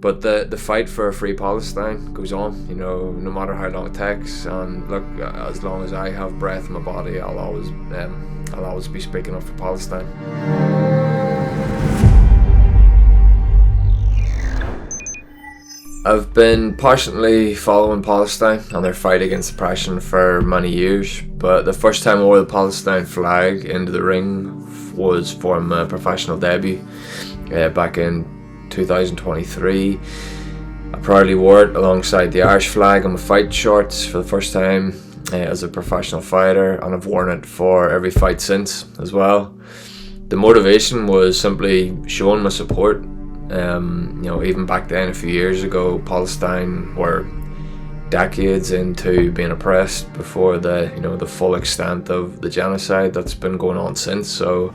But the fight for a free Palestine goes on, no matter how long it takes. And look, as long as I have breath in my body, I'll always be speaking up for Palestine. I've been passionately following Palestine and their fight against oppression for many years, but the first time I wore the Palestine flag into the ring was for my professional debut back in 2023. I proudly wore it alongside the Irish flag on my fight shorts for the first time as a professional fighter, and I've worn it for every fight since as well. The motivation was simply showing my support. Even back then, a few years ago, Palestine were decades into being oppressed before the full extent of the genocide that's been going on since. So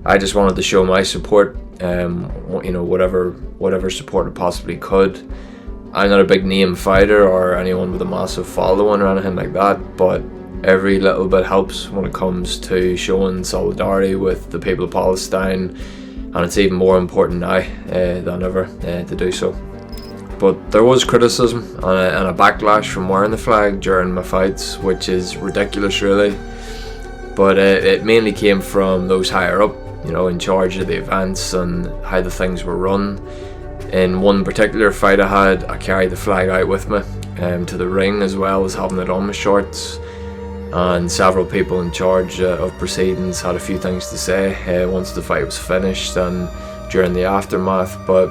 I just wanted to show my support, whatever support I possibly could. I'm not a big name fighter or anyone with a massive following or anything like that, but every little bit helps when it comes to showing solidarity with the people of Palestine. And it's even more important now than ever to do so. But there was criticism and a backlash from wearing the flag during my fights, which is ridiculous really. But it mainly came from those higher up, in charge of the events and how the things were run. In one particular fight I carried the flag out with me to the ring, as well as having it on my shorts. And several people in charge of proceedings had a few things to say once the fight was finished and during the aftermath, but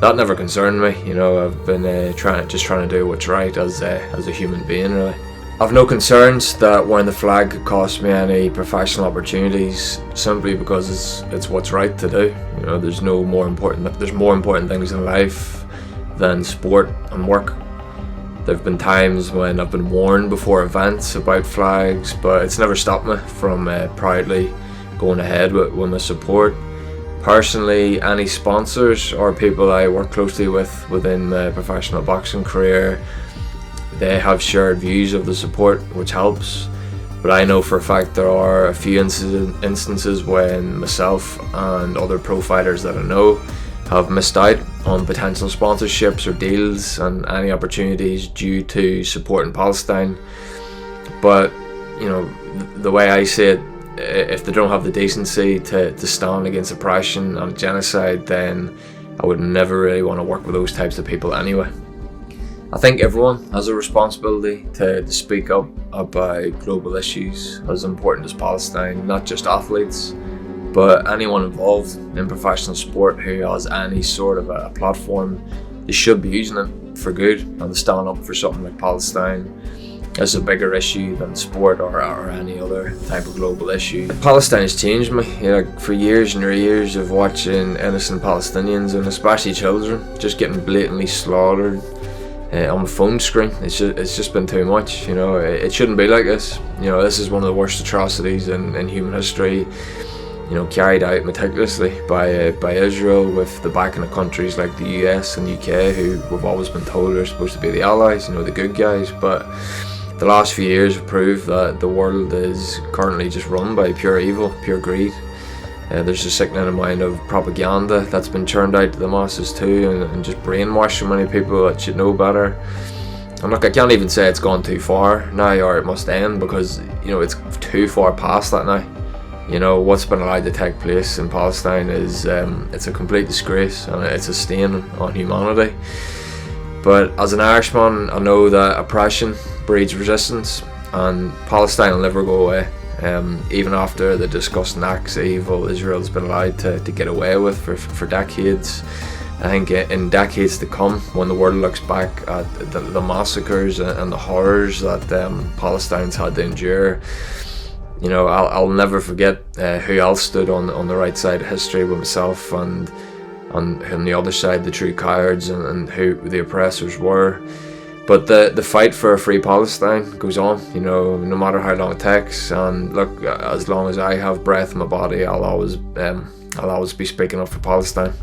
that never concerned me. I've been trying to do what's right as a human being really. I've no concerns that wearing the flag could cost me any professional opportunities, simply because it's what's right to do. There's more important things in life than sport and work. There have been times when I've been warned before events about flags, but it's never stopped me from proudly going ahead with my support. Personally, any sponsors or people I work closely with within my professional boxing career, they have shared views of the support, which helps. But I know for a fact there are a few instances when myself and other pro fighters that I know have missed out on potential sponsorships or deals and any opportunities due to supporting Palestine. But the way I see it, if they don't have the decency to stand against oppression and genocide, then I would never really want to work with those types of people anyway. I think everyone has a responsibility to speak up about global issues as important as Palestine, not just athletes, but anyone involved in professional sport who has any sort of a platform. They should be using it for good and to stand up for something like Palestine. It's a bigger issue than sport or any other type of global issue. Palestine has changed me. For years and years of watching innocent Palestinians, and especially children, just getting blatantly slaughtered on the phone screen. It's just been too much. It shouldn't be like this. This is one of the worst atrocities in human history. Carried out meticulously by Israel with the backing of countries like the US and UK, who we've always been told are supposed to be the allies, the good guys. But the last few years have proved that the world is currently just run by pure evil, pure greed. There's a sickening amount of propaganda that's been churned out to the masses too, and just brainwashing many people that should know better. And look, I can't even say it's gone too far now or it must end, because it's too far past that now. What's been allowed to take place in Palestine is it's a complete disgrace, and it's a stain on humanity. But as an Irishman, I know that oppression breeds resistance, and Palestine will never go away. Even after the disgusting acts of evil Israel's been allowed to get away with for decades, I think in decades to come, when the world looks back at the massacres and the horrors that Palestinians had to endure, I'll never forget who else stood on the right side of history with myself, and on the other side, the true cowards and who the oppressors were. But the fight for a free Palestine goes on, no matter how long it takes. And look, as long as I have breath in my body, I'll always be speaking up for Palestine.